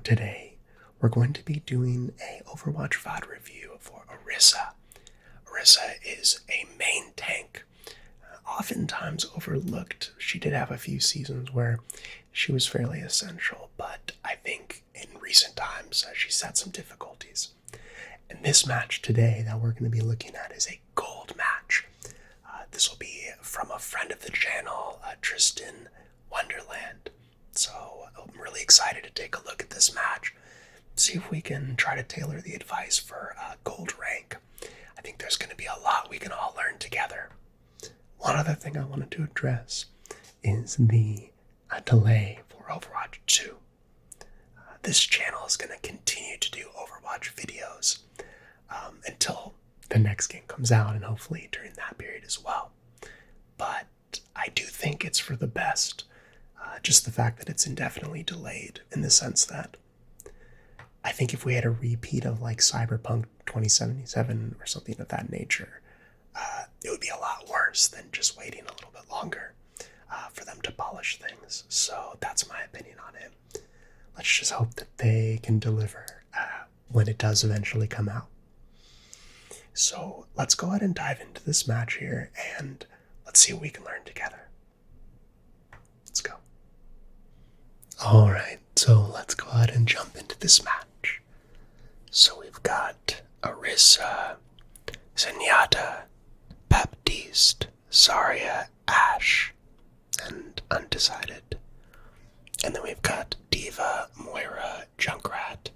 today, we're going to be doing a Overwatch VOD review for Orisa. Orisa is a main tank, oftentimes overlooked. She did have a few seasons where she was fairly essential, but I think in recent times she's had some difficulties. And this match today that we're going to be looking at is a gold match. This will be from a friend of the channel, Tristen Wonderland. So I'm really excited to take a look at this match, see if we can try to tailor the advice for gold rank. I think there's going to be a lot we can all learn together. One other thing I wanted to address is the delay for Overwatch 2. This channel is going to continue to do Overwatch videos until the next game comes out, and hopefully during that period as well. But I do think it's for the best, just the fact that it's indefinitely delayed, in the sense that I think if we had a repeat of like Cyberpunk 2077 or something of that nature, it would be a lot worse than just waiting a little bit longer for them to polish things. So that's my opinion on it. Let's just hope that they can deliver when it does eventually come out. So let's go ahead and dive into this match here, and let's see what we can learn together. Let's go. Alright, so let's go ahead and jump into this match. So we've got Orisa, Zenyatta, Baptiste, Zarya, Ashe, and Undecided. And then we've got Diva, Moira, Junkrat,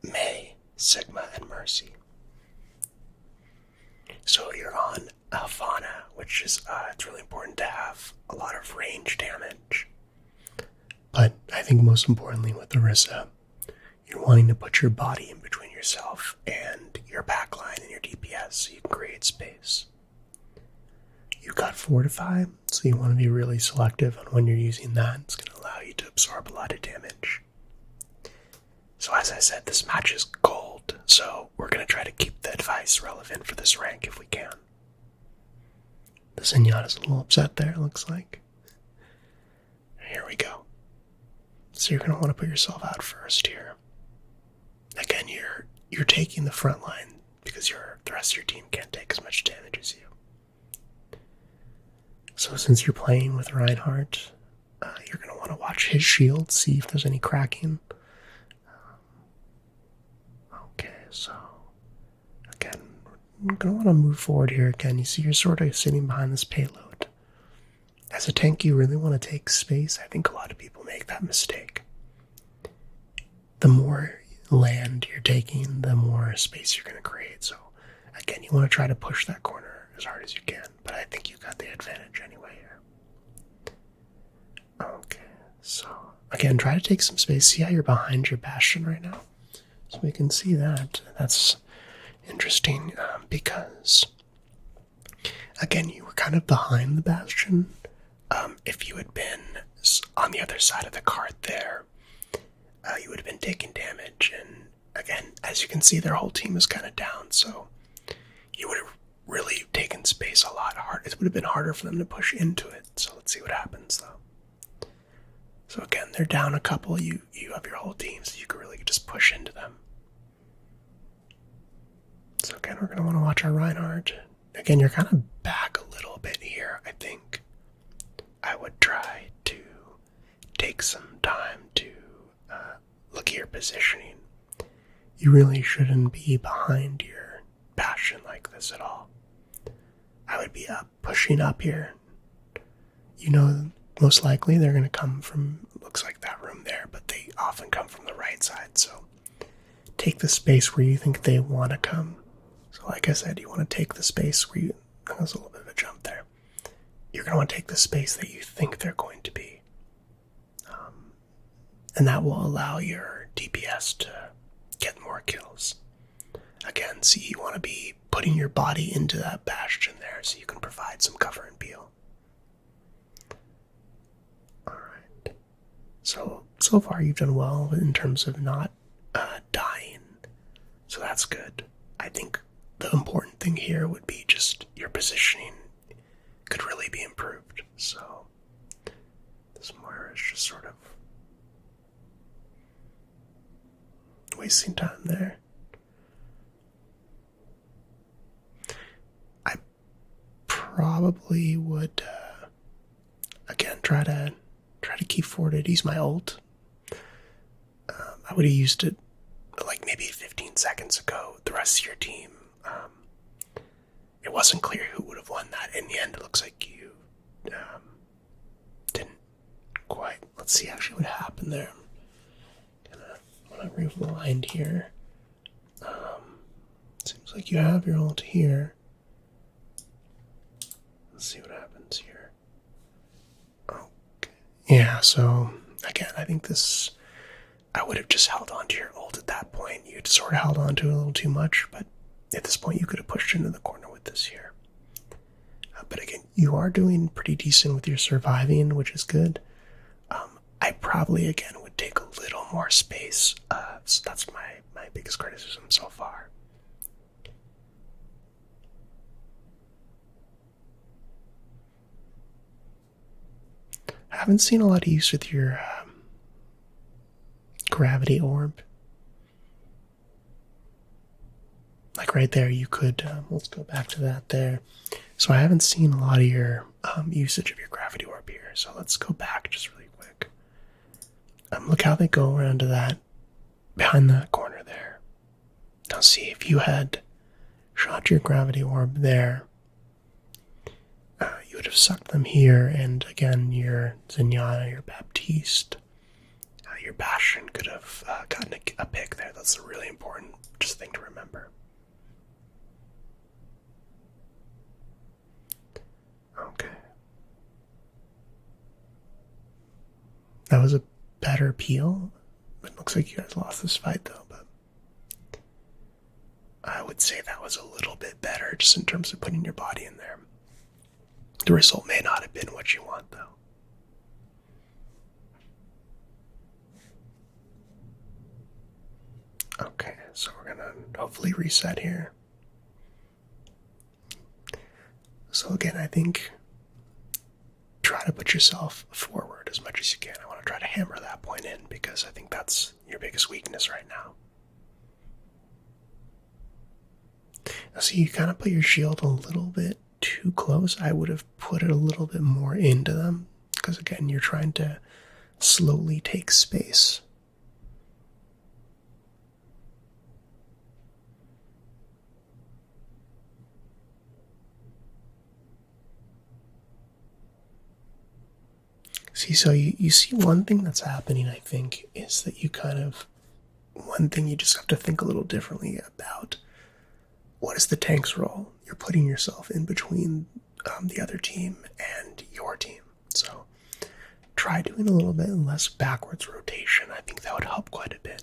Mei, Sigma, and Mercy. So you're on Fauna, which is it's really important to have a lot of range damage. But I think most importantly with Orisa, you're wanting to put your body in between yourself and your backline and your DPS so you can create space. You've got Fortify, so you want to be really selective on when you're using that. It's going to allow you to absorb a lot of damage. So as I said, this match is gold, so we're going to try to keep the advice relevant for this rank if we can. The Zenyatta's a little upset there, it looks like. Here we go. So you're going to want to put yourself out first here. Again, you're taking the front line because the rest of your team can't take as much damage as you. So since you're playing with Reinhardt, you're going to want to watch his shield, see if there's any cracking. Okay, so again, we're going to want to move forward here again. You see you're sort of sitting behind this payload. As a tank, you really want to take space. I think a lot of people make that mistake. The more land you're taking, the more space you're going to create. So again, you want to try to push that corner as hard as you can, but I think you got the advantage anyway here. Okay, so again, try to take some space. See how you're behind your bastion right now? So we can see that. That's interesting because, again, you were kind of behind the bastion. If you had been on the other side of the card there, you would have been taking damage. And again, as you can see, their whole team is kind of down, so you would have really taken space a lot harder. It would have been harder for them to push into it. So let's see what happens, though. So again, they're down a couple. You have your whole team, so you can really just push into them. So again, we're going to want to watch our Reinhardt. Again, you're kind of back a little bit here, I think. I would try to take some time to look at your positioning. You really shouldn't be behind your bastion like this at all. I would be pushing up here. You know, most likely they're going to come from, looks like that room there, but they often come from the right side. So take the space where you think they want to come. So like I said, you want to take the space where there's a little bit of a jump there. You're going to want to take the space that you think they're going to be. And that will allow your DPS to get more kills. Again, see, you want to be putting your body into that bastion there so you can provide some cover and peel. Alright. So far you've done well in terms of not dying. So that's good. I think the important thing here would be just your positioning could really be improved. So this Moira is just sort of wasting time there. I probably would, again, try to keep forward, use my ult. I would have used it like maybe 15 seconds ago. The rest of your team, it wasn't clear who would have won that. In the end, it looks like you didn't quite. Let's see actually what happened there. I want to rewind here. Seems like you have your ult here. Let's see what happens here. Okay. Yeah, so again, I think this, I would have just held on to your ult at that point. You'd sort of held on to it a little too much, but at this point you could have pushed into the corner with this here. But again, you are doing pretty decent with your surviving, which is good. I probably, again, would take a little more space. So that's my biggest criticism so far. I haven't seen a lot of use with your gravity orb. Like right there, you could, let's go back to that there. So I haven't seen a lot of your usage of your gravity orb here. So let's go back just really quick. Look how they go around to that, behind that corner there. Now see, if you had shot your gravity orb there, you would have sucked them here, and again, your Zenyatta, your Baptiste, your Bastion could have gotten a pick there. That's a really important just thing to remember. Okay. That was a better peel. It looks like you guys lost this fight though, but I would say that was a little bit better just in terms of putting your body in there. The result may not have been what you want though. Okay, so we're gonna hopefully reset here. So again, I think try to put yourself forward as much as you can. I want to try to hammer that point in because I think that's your biggest weakness right now. Now see, you kind of put your shield a little bit too close. I would have put it a little bit more into them because again, you're trying to slowly take space. See, so you see one thing that's happening, I think, is that you kind of, one thing you just have to think a little differently about. What is the tank's role? You're putting yourself in between the other team and your team. So try doing a little bit less backwards rotation. I think that would help quite a bit.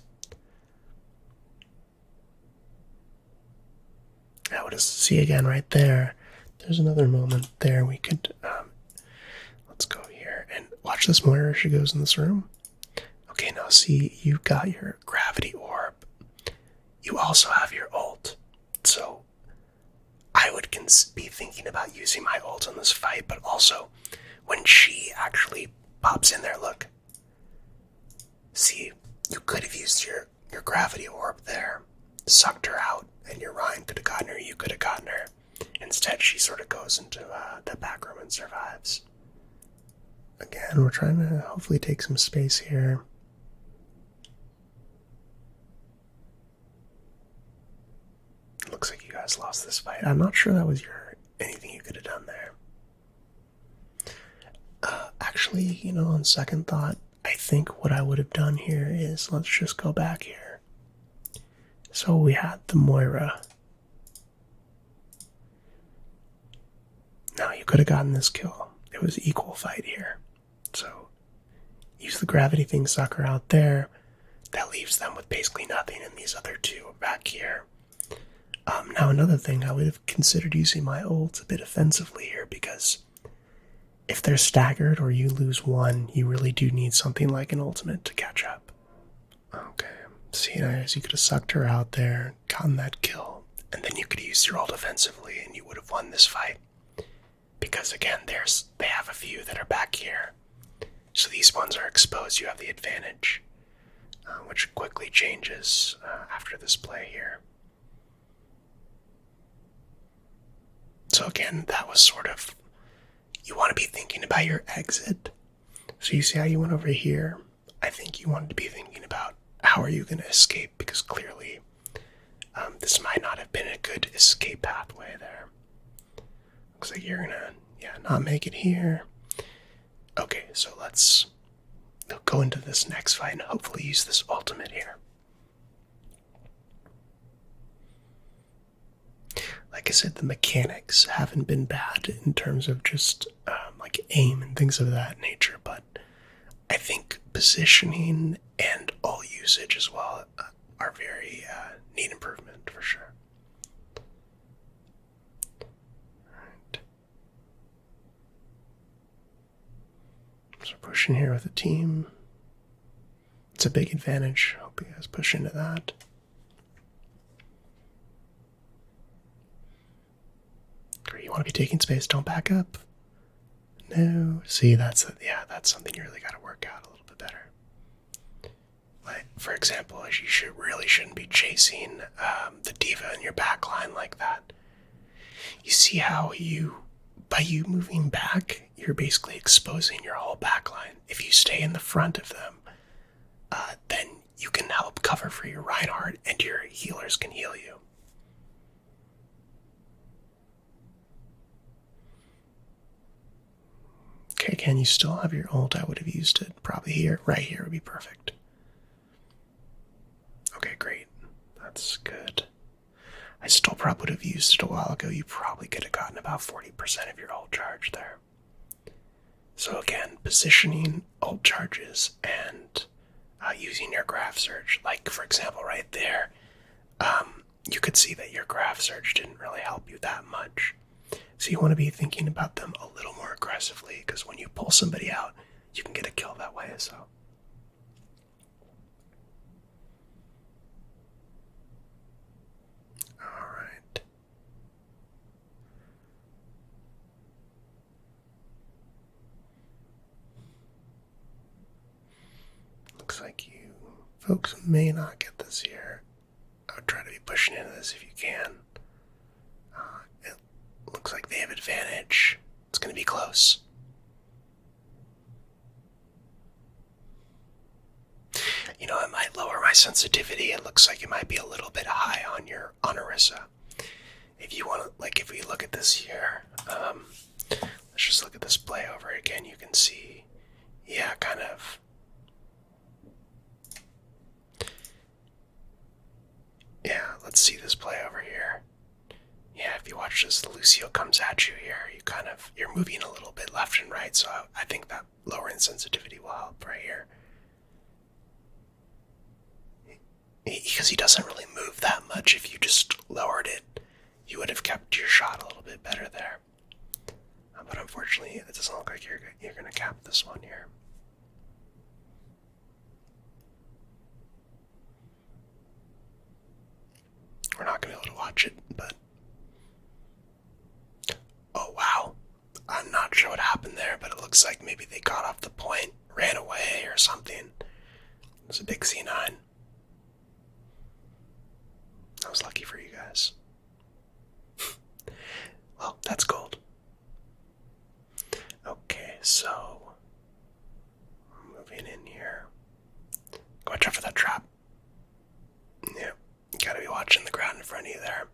I would see again right there. There's another moment there we could, let's go here and watch this Moira. She goes in this room. Okay, now see, you've got your gravity orb. You also have your ult. So I would be thinking about using my ult in this fight, but also when she actually pops in there, look. See, you could have used your gravity orb there, sucked her out, and your Ryan could have gotten her, you could have gotten her. Instead, she sort of goes into the back room and survives. Again, we're trying to hopefully take some space here. Looks like you guys lost this fight. I'm not sure that was anything you could have done there. Actually, you know, on second thought, I think what I would have done here is, let's just go back here. So we had the Moira. Now you could have gotten this kill. It was an equal fight here. So use the gravity thing, suck her out there. That leaves them with basically nothing, and these other two are back here. Now another thing, I would have considered using my ult a bit offensively here, because if they're staggered or you lose one, you really do need something like an ultimate to catch up. Okay, see, as you could have sucked her out there, gotten that kill, and then you could have used your ult offensively and you would have won this fight. Because again, they have a few that are back here. So these ones are exposed, you have the advantage. which quickly changes after this play here. So again, that was sort of, you want to be thinking about your exit. So you see how you went over here? I think you wanted to be thinking about how are you going to escape, because clearly this might not have been a good escape pathway there. Looks like you're going to, not make it here. Okay, so let's go into this next fight and hopefully use this ultimate here. Like I said, the mechanics haven't been bad in terms of just like aim and things of that nature, but I think positioning and all usage as well are very need improvement for sure. Alright. So pushing here with a team. It's a big advantage. Hope you guys push into that. You want to be taking space, don't back up. No. See, that's something you really got to work out a little bit better. Like, for example, you really shouldn't be chasing the diva in your back line like that. You see how by you moving back, you're basically exposing your whole back line. If you stay in the front of them, then you can help cover for your Reinhardt and your healers can heal you. Okay, can you still have your ult? I would have used it probably here. Right here would be perfect. Okay, great. That's good. I still probably would have used it a while ago. You probably could have gotten about 40% of your ult charge there. So again, positioning, ult charges, and using your graph search. Like, for example, right there, you could see that your graph search didn't really help you that much. So you want to be thinking about them a little more aggressively, because when you pull somebody out, you can get a kill that way. So alright. Looks like you folks may not get this here. I would try to be pushing into this if you can. It looks like they have advantage. It's going to be close. You know, it might lower my sensitivity. It looks like it might be a little bit high on Orisa. If you want to, like, if we look at this here, let's just look at this play over again. You can see, yeah, kind of. Yeah, let's see this play over here. Yeah, if you watch this, the Lucio comes at you here. You're moving a little bit left and right, so I think that lowering sensitivity will help right here. Because he doesn't really move that much. If you just lowered it, you would have kept your shot a little bit better there. But unfortunately, it doesn't look like you're going to cap this one here. We're not going to be able to watch it, but... Oh, wow. I'm not sure what happened there, but it looks like maybe they got off the point, ran away or something. It was a big C9. That was lucky for you guys. Well, that's gold. Okay, so... moving in here. Watch out for that trap. Yeah, you gotta be watching the ground in front of you there.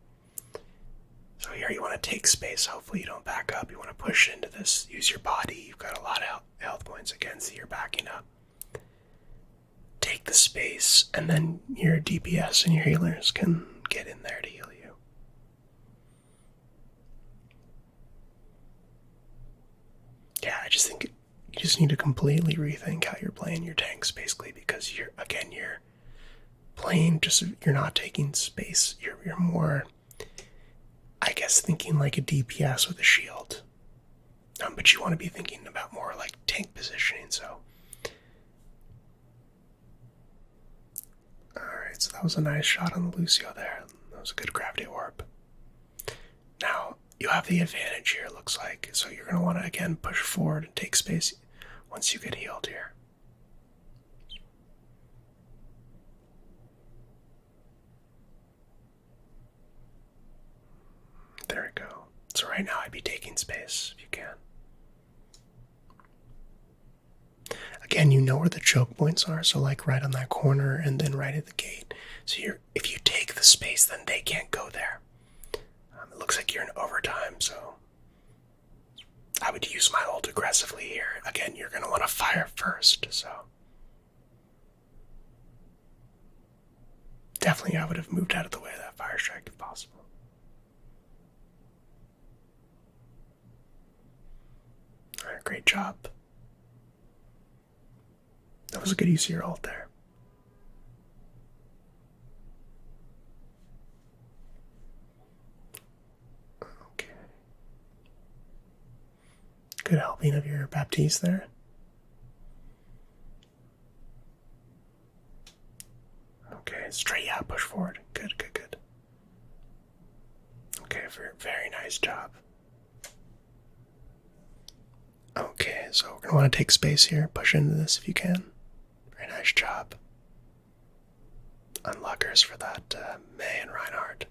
So here you want to take space. Hopefully you don't back up. You want to push into this. Use your body. You've got a lot of health points against you're backing up. Take the space, and then your DPS and your healers can get in there to heal you. Yeah, I just think you just need to completely rethink how you're playing your tanks, basically, because you're playing you're not taking space. You're more, I guess, thinking like a DPS with a shield. But you want to be thinking about more like tank positioning, so. Alright, so that was a nice shot on the Lucio there. That was a good gravity orb. Now, you have the advantage here, it looks like. So you're going to want to, again, push forward and take space once you get healed here. There we go. So right now I'd be taking space if you can. Again, you know where the choke points are, so like right on that corner and then right at the gate. So if you take the space, then they can't go there. It looks like you're in overtime, so I would use my ult aggressively here. Again, you're going to want to fire first, so definitely I would have moved out of the way of that fire strike if possible. Alright, great job. That was a good use of your ult there. Okay. Good helping of your Baptiste there. Okay, straight out, push forward. Good, good, good. Okay, very nice job. Okay, so we're going to want to take space here. Push into this if you can. Very nice job. Unlockers for that May and Reinhardt.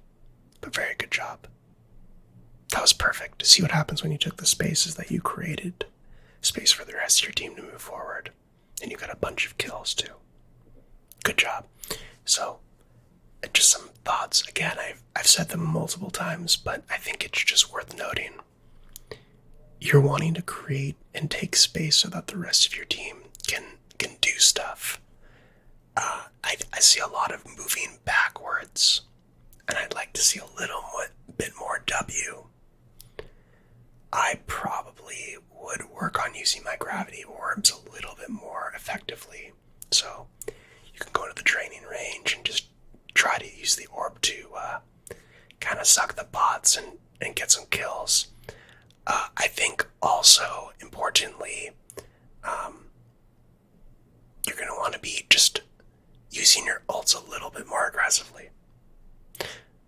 But very good job. That was perfect. See what happens when you took the spaces that you created. Space for the rest of your team to move forward. And you got a bunch of kills too. Good job. So, just some thoughts. Again, I've said them multiple times, but I think it's just worth noting. You're wanting to create and take space so that the rest of your team can do stuff. I see a lot of moving backwards, and I'd like to see a little bit more W. I probably would work on using my gravity orbs a little bit more effectively. So you can go to the training range and just try to use the orb to kind of suck the bots and get some kills. I think also, importantly, you're going to want to be just using your ults a little bit more aggressively.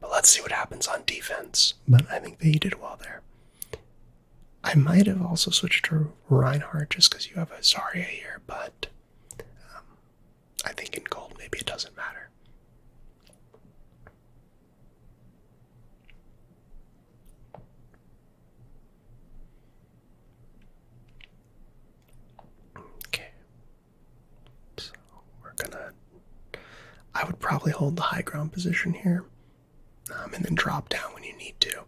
But let's see what happens on defense. But I think that you did well there. I might have also switched to Reinhardt just because you have a Zarya here, but I think in gold maybe it doesn't matter. I would probably hold the high ground position here, and then drop down when you need to.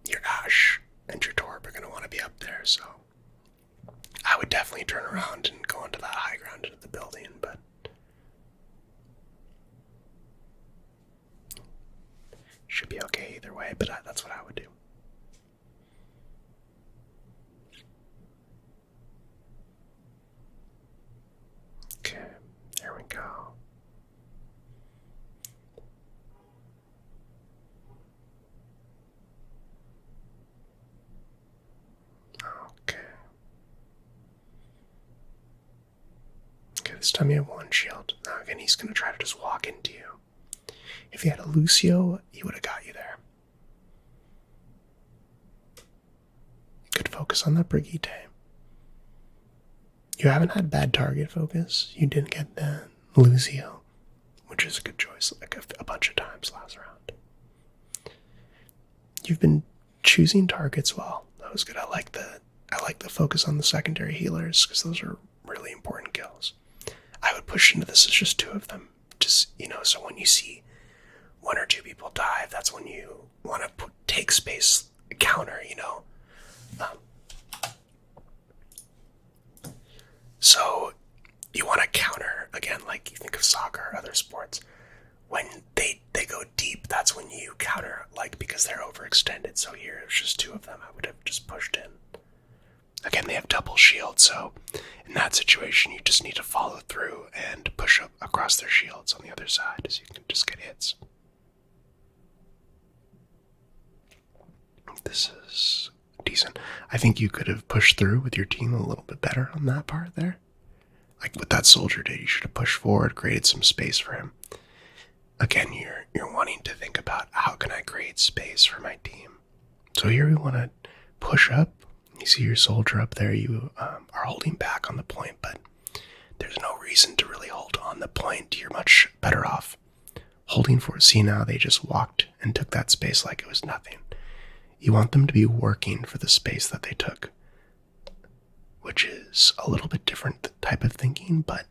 Your Ashe and your Torb are going to want to be up there, so I would definitely turn around and go onto that high ground into the building, but should be okay either way, but that's what I would do. Okay, there we go. Okay, this time you have one shield. Now again, he's going to try to just walk into you. If he had a Lucio, he would have got you there. Good focus on that Brigitte. You haven't had bad target focus. You didn't get the Lucio, which is a good choice, like a bunch of times last round. You've been choosing targets well. That was good. I like the focus on the secondary healers because those are really important kills. I would push into this as just two of them. Just, so when you see one or two people dive, that's when you want to take space, counter, So you want to counter, again, like you think of soccer or other sports. When they go deep, that's when you counter, like, because they're overextended. So here, it was just two of them. I would have just pushed in. Again, they have double shield, so in that situation, you just need to follow through and push up across their shields on the other side, so you can just get hits. This is decent. I think you could have pushed through with your team a little bit better on that part there. Like what that soldier did, you should have pushed forward, created some space for him. Again, you're wanting to think about how can I create space for my team. So here we want to push up. You see your soldier up there, you are holding back on the point, but there's no reason to really hold on the point. You're much better off holding for it. See, now they just walked and took that space like it was nothing. You want them to be working for the space that they took, which is a little bit different type of thinking, but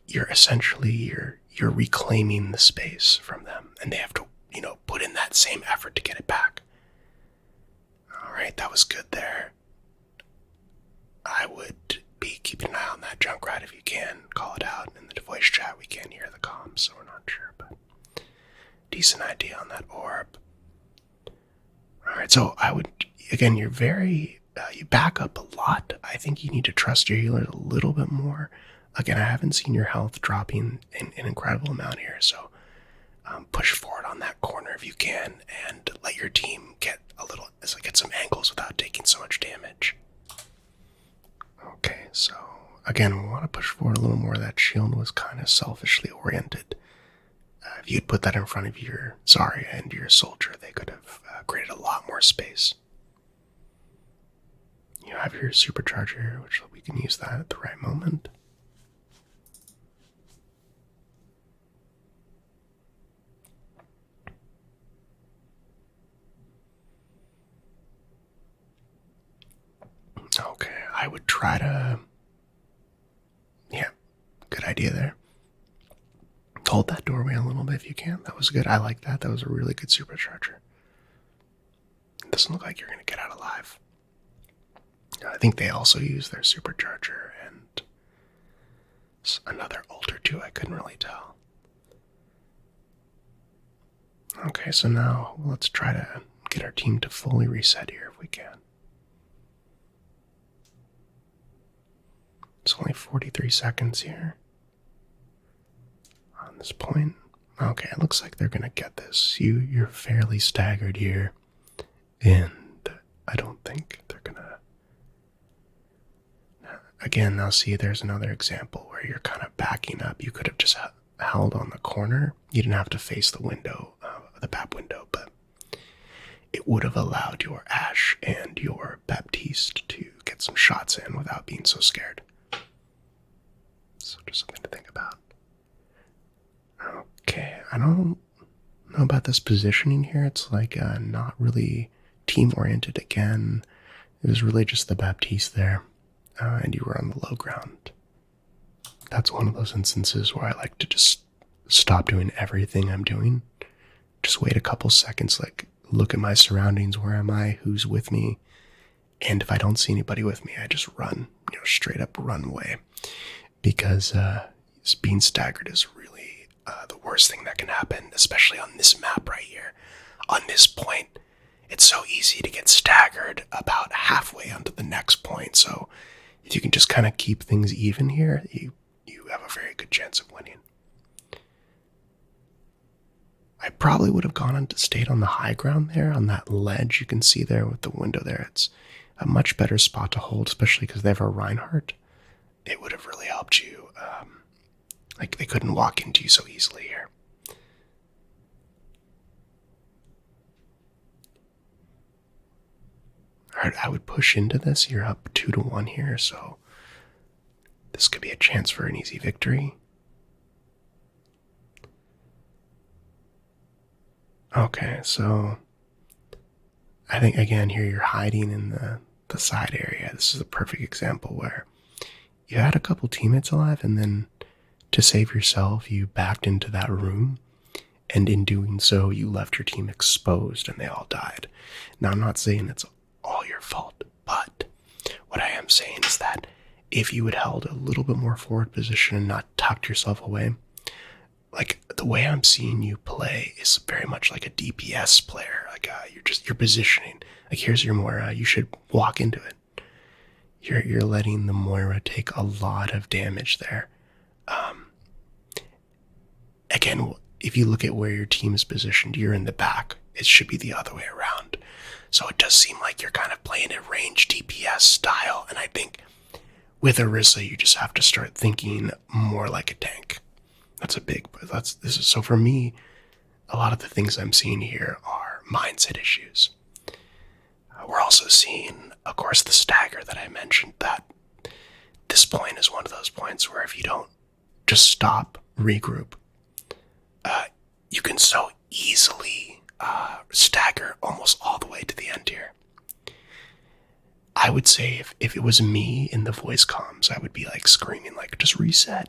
you're essentially you're reclaiming the space from them, and they have to, put in that same effort to get it back. All right, that was good there. I would be keeping an eye on that Junkrat if you can. Call it out in the voice chat. We can't hear the comms, so we're not sure, but decent idea on that orb. All right, so I would, again, you're very, you back up a lot. I think you need to trust your healers a little bit more. Again, I haven't seen your health dropping an incredible amount here, so push forward on that corner if you can, and let your team get some angles without taking so much damage. Okay, so again, we want to push forward a little more. That shield was kind of selfishly oriented. If you'd put that in front of your Zarya and your soldier, they could have created a lot more space. You have your supercharger here, which we can use that at the right moment. Okay, I would try to... Yeah, good idea there. Hold that doorway a little bit if you can. That was good. I like that. That was a really good supercharger. It doesn't look like you're going to get out alive. I think they also use their supercharger and another ult or two. I couldn't really tell. Okay, so now let's try to get our team to fully reset here if we can. It's only 43 seconds here on this point. Okay, it looks like they're going to get this. You're fairly staggered here, and I don't think they're going to... Again, now see, there's another example where you're kind of backing up. You could have just held on the corner. You didn't have to face the window, the BAP window, but it would have allowed your Ashe and your Baptiste to get some shots in without being so scared. So just something to think about. Okay, I don't know about this positioning here. It's like not really team-oriented again. It was really just the Baptiste there, and you were on the low ground. That's one of those instances where I like to just stop doing everything I'm doing. Just wait a couple seconds, like look at my surroundings. Where am I? Who's with me? And if I don't see anybody with me, I just run, straight up run away. Because being staggered is really the worst thing that can happen, especially on this map right here. On this point, it's so easy to get staggered about halfway onto the next point. So if you can just kind of keep things even here, you have a very good chance of winning. I probably would have gone on to stayed on the high ground there, on that ledge you can see there with the window there. It's a much better spot to hold, especially because they have a Reinhardt. It would have really helped you. Like they couldn't walk into you so easily here. Alright, I would push into this. You're up 2-1 here, so this could be a chance for an easy victory. Okay, so I think again here you're hiding in the side area. This is a perfect example where you had a couple teammates alive, and then to save yourself, you backed into that room, and in doing so, you left your team exposed, and they all died. Now, I'm not saying it's all your fault, but what I am saying is that if you had held a little bit more forward position and not tucked yourself away, like the way I'm seeing you play is very much like a DPS player. Like you're positioning. Like here's your Moira, you should walk into it. You're letting the Moira take a lot of damage there. Again, if you look at where your team is positioned, you're in the back. It should be the other way around. So it does seem like you're kind of playing a range DPS style, and I think with Orisa, you just have to start thinking more like a tank. So for me, a lot of the things I'm seeing here are mindset issues. We're also seeing, of course, the stagger that I mentioned. That this point is one of those points where if you don't just stop, regroup, you can so easily stagger almost all the way to the end here. I would say if it was me in the voice comms, I would be like screaming like, just reset.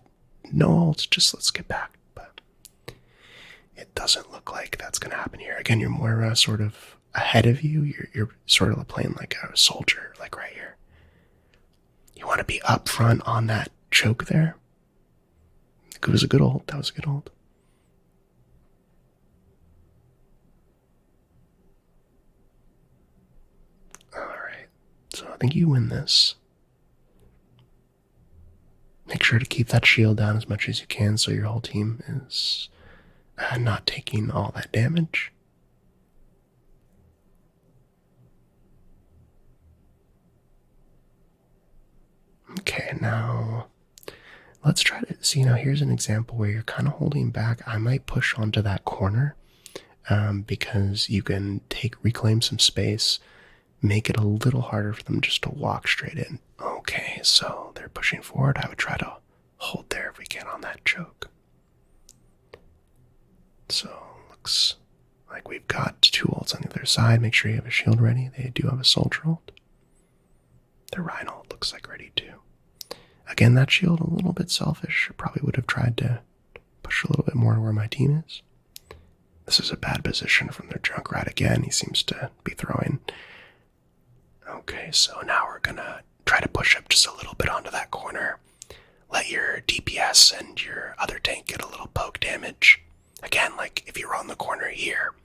No ults, just let's get back. But it doesn't look like that's going to happen here. Again, you're more sort of ahead of you. You're sort of playing like a soldier, like right here. You want to be up front on that choke there. It was a good ult. That was a good ult. Alright. So I think you win this. Make sure to keep that shield down as much as you can so your whole team is not taking all that damage. Okay, now let's try to see. Now here's an example where you're kind of holding back. I might push onto that corner because you can reclaim some space, make it a little harder for them just to walk straight in. Okay, so they're pushing forward. I would try to hold there if we can on that choke. So looks like we've got 2 ults on the other side. Make sure you have a shield ready. They do have a soldier ult. Their Rhino ult looks like ready too. Again, that shield a little bit selfish. I probably would have tried to push a little bit more to where my team is. This is a bad position from their Junkrat again. He seems to be throwing. Okay, so now we're gonna try to push up just a little bit onto that corner. Let your DPS and your other tank get a little poke damage. Again, like if you were on the corner here,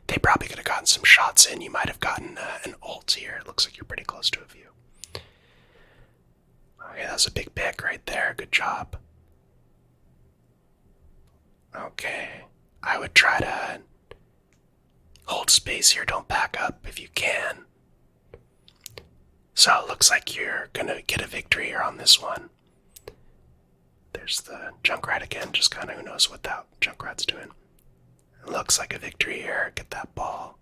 they probably could have gotten some shots in. You might have gotten an ult here. It looks like you're pretty close to a view. Okay, that's a big pick right there. Good job. Okay, I would try to hold space here. Don't back up if you can. So it looks like you're gonna get a victory here on this one. There's the Junkrat again, just kind of who knows what that Junkrat's doing. It looks like a victory here. Get that ball.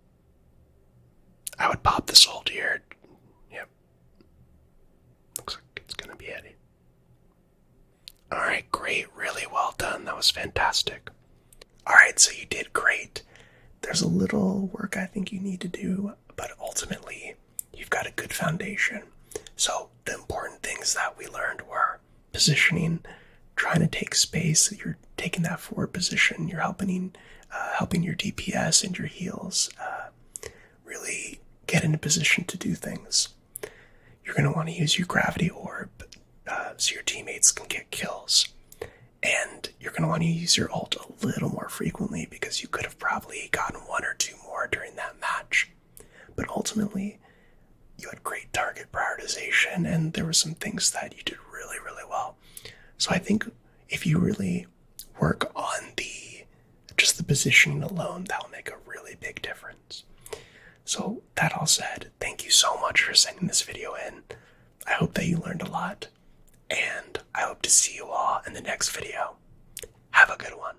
I would pop this ult here. Yep. Looks like it's gonna be Eddie. Alright, great. Really well done. That was fantastic. Alright, so you did great. There's a little work I think you need to do, but ultimately, you've got a good foundation. So the important things that we learned were positioning, trying to take space. You're taking that forward position. You're helping your DPS and your heals really get into position to do things. You're going to want to use your gravity orb so your teammates can get kills. And you're going to want to use your ult a little more frequently because you could have probably gotten 1 or 2 more during that match. But ultimately, you had great target prioritization and there were some things that you did really, really well. So I think if you really work on just the positioning alone, that'll make a really big difference. So that all said, thank you so much for sending this video in. I hope that you learned a lot, and I hope to see you all in the next video. Have a good one.